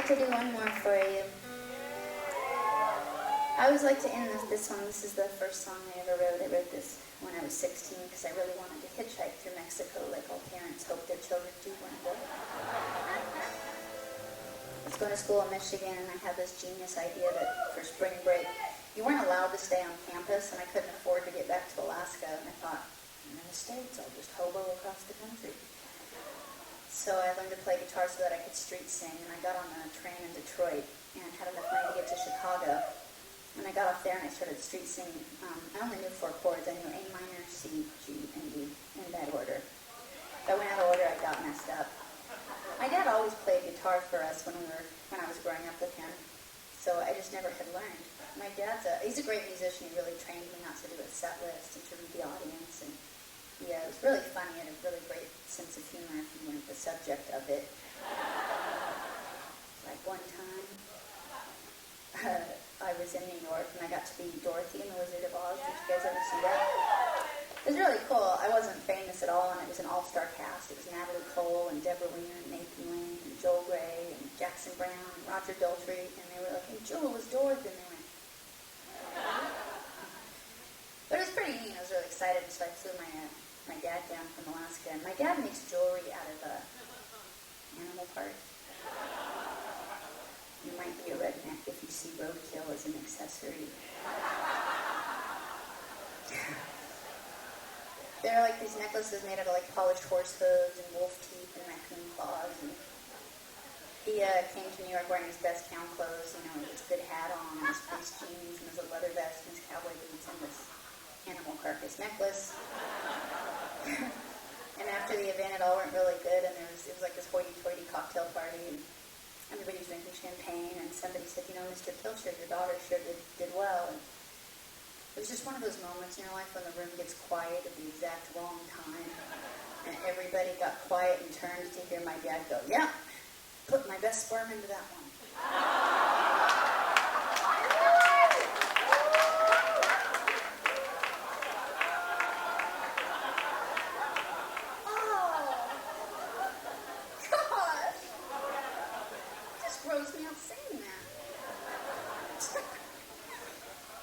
like to do one more for you. I always like to end this one. This is the first song I ever wrote. I wrote this when I was 16 because I really wanted to hitchhike through Mexico like all parents hope their children do one day. I was going to school in Michigan and I had this genius idea that for spring break, you weren't allowed to stay on campus and I couldn't afford to get back to Alaska. And I thought, I'm in the States, I'll just hobo across the country. So I learned to play guitar so that I could street sing, and I got on a train in Detroit and had enough money to get to Chicago. And I got off there and I started street singing. I only knew 4 chords. I knew A minor, C, G, and D in that order. If I went out of order, I got messed up. My dad always played guitar for us when I was growing up with him, so I just never had learned. My dad's he's a great musician. He really trained me not to do a set list and to read the audience, and yeah, it was really funny and a really great sense of humor if you weren't the subject of it. Like one time, I was in New York and I got to be Dorothy in The Wizard of Oz. Did you guys ever see that? It was really cool. I wasn't famous at all, and it was an all-star cast. It was Natalie Cole and Deborah Winger and Nathan Lane and Joel Gray and Jackson Brown and Roger Daltrey, and they were like, "Hey, Joel was Dorothy," and they went. But it was pretty neat. I was really excited, so I flew my dad down from Alaska, and my dad makes jewelry out of animal parts. You might be a redneck if you see roadkill as an accessory. There are like these necklaces made out of like polished horse hooves and wolf teeth and raccoon claws. And he came to New York wearing his best town clothes, with his good hat on, and his fleece jeans, and his leather vest, and his cowboy boots, and this animal carcass necklace. And after the event, it all went really good, and it was like this hoity-toity cocktail party, and everybody was drinking champagne, and somebody said, Mr. Pilcher, your daughter sure did well. And it was just one of those moments in your life when the room gets quiet at the exact wrong time, and everybody got quiet and turned to hear my dad go, "Yeah, put my best sperm into that one."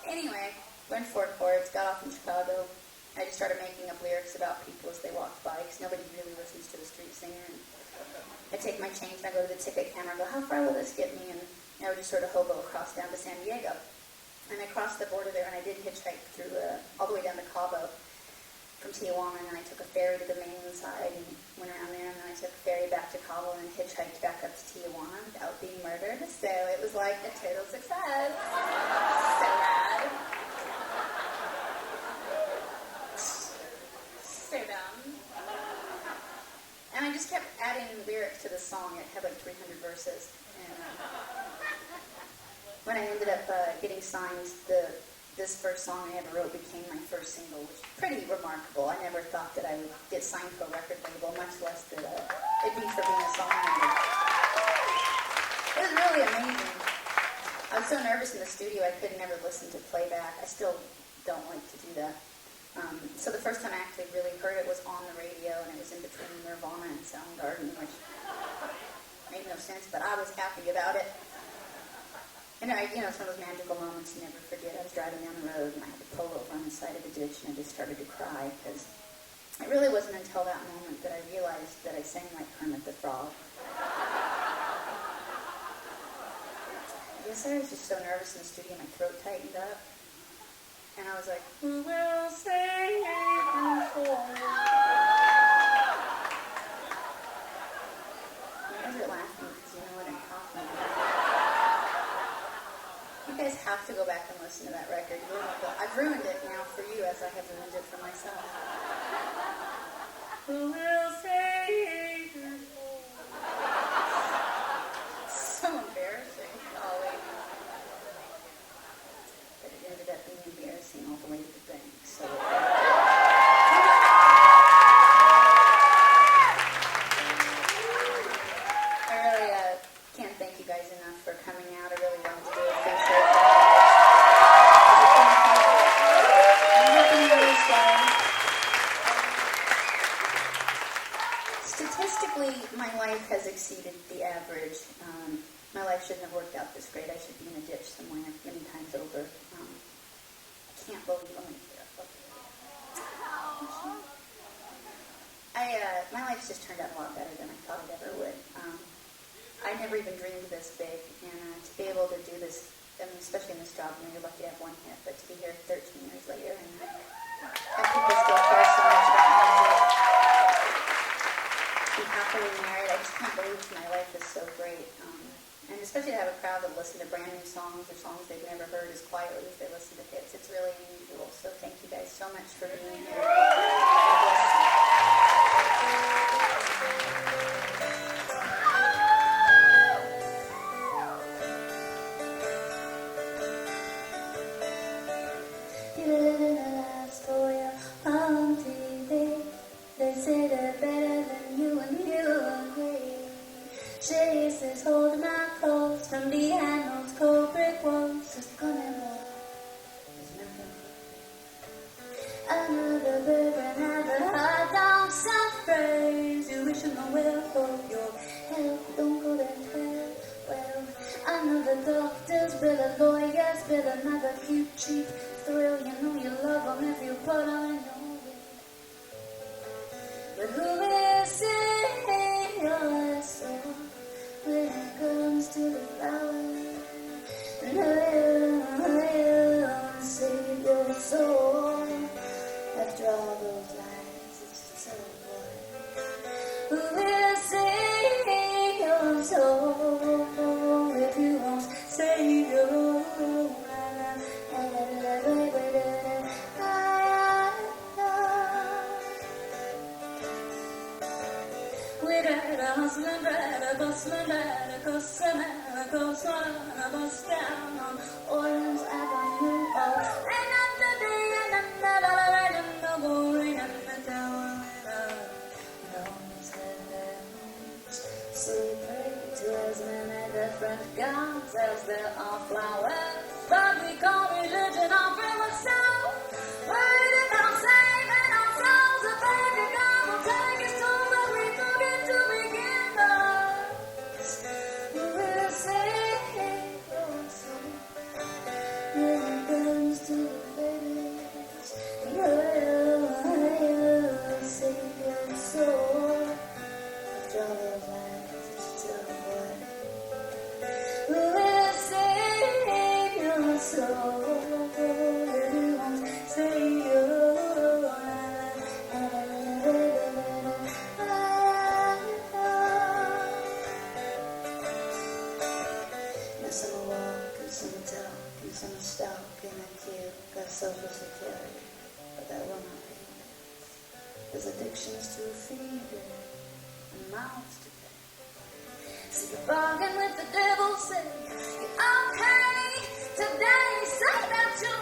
Anyway, went 4 chords, got off in Chicago. I just started making up lyrics about people as they walked by, because nobody really listens to the street singer. And I take my change and I go to the ticket counter and go, "How far will this get me?" And I would just sort of hobo across down to San Diego. And I crossed the border there, and I did hitchhike through all the way down to Cabo from Tijuana, and then I took a ferry to the mainland side and went around there, and then I took a ferry back to Cabo and hitchhiked back up to Tijuana without being murdered. So it was like a total success. So bad. So dumb. And I just kept adding lyrics to the song. It had like 300 verses. And when I ended up getting signed, this first song I ever wrote became my first single, which is pretty remarkable. I never thought that I would get signed to a record label, much less that it'd be for being a songwriter. It was really amazing. I was so nervous in the studio I could never listen to playback. I still don't like to do that. So the first time I actually really heard it was on the radio, and it was in between Nirvana and Soundgarden, which made no sense, but I was happy about it. And it's one of those magical moments you never forget. I was driving down the road, and I had to pull over on the side of the ditch, and I just started to cry, because it really wasn't until that moment that I realized that I sang like Kermit the Frog. I guess I was just so nervous in the studio, my throat tightened up. And I was like, "Who will save you for?" You guys are laughing because you know what I'm talking about. You guys have to go back and listen to that record. I've ruined it now for you as I have ruined it for myself. Who will save you for? So embarrassing, golly. But it ended up being embarrassing all the way to the bank. So I really can't thank you guys enough for coming out. I really wanted to do it. Thanks for statistically, my life has exceeded the average. my life shouldn't have worked out this great. I should be in a ditch somewhere many times over. I can't believe I'm going to get up. My life's just turned out a lot better than I thought it ever would. I never even dreamed this big, and to be able to do this, I mean, especially in this job, you're lucky to have one hit, but to be here 13 years later and have people still care so much about music, be happily married, I just can't believe my life is so great. And especially to have a crowd that listen to brand new songs or songs they've never heard as quietly as they listen to hits. It's really unusual. So thank you guys so much for being here. God bless you. You live in a life story on TV. They say they're better than you and you agree. She says holding my clothes from behind those cold brick walls. Just coming more. There's nothing. Another bird ran out the hard down south phrase. You wish him a well for your health. Don't go that hell. Well, another doctor's bill, a lawyer's bill, another cute cheap thrill. You know you love them if you put on your will. But who is saying your soul? When it comes to the flowers, no, save your soul. After all those lies, it's so boring. Who will save your soul if you won't save your life? We're hustling, bustling, bust down on Orange Avenue. Oh, and another day, and another light, and the boring, and the town. So we pray to as many different gods as there are flowers. But we call religion our primitive self. Waiting on saving our souls. A baby God will take us to where we forget to begin. We will save your soul when it comes to the babies. We'll save your soul. After all those lies, it's still a boy. We will save your soul. We won't save your life. Now some will walk, and some will talk, and some will stalk in a queue. Got social security, but that will not pay bills. There's addictions to feed and mouths to feed. So you bargain with the devil, say you're okay today. Say that you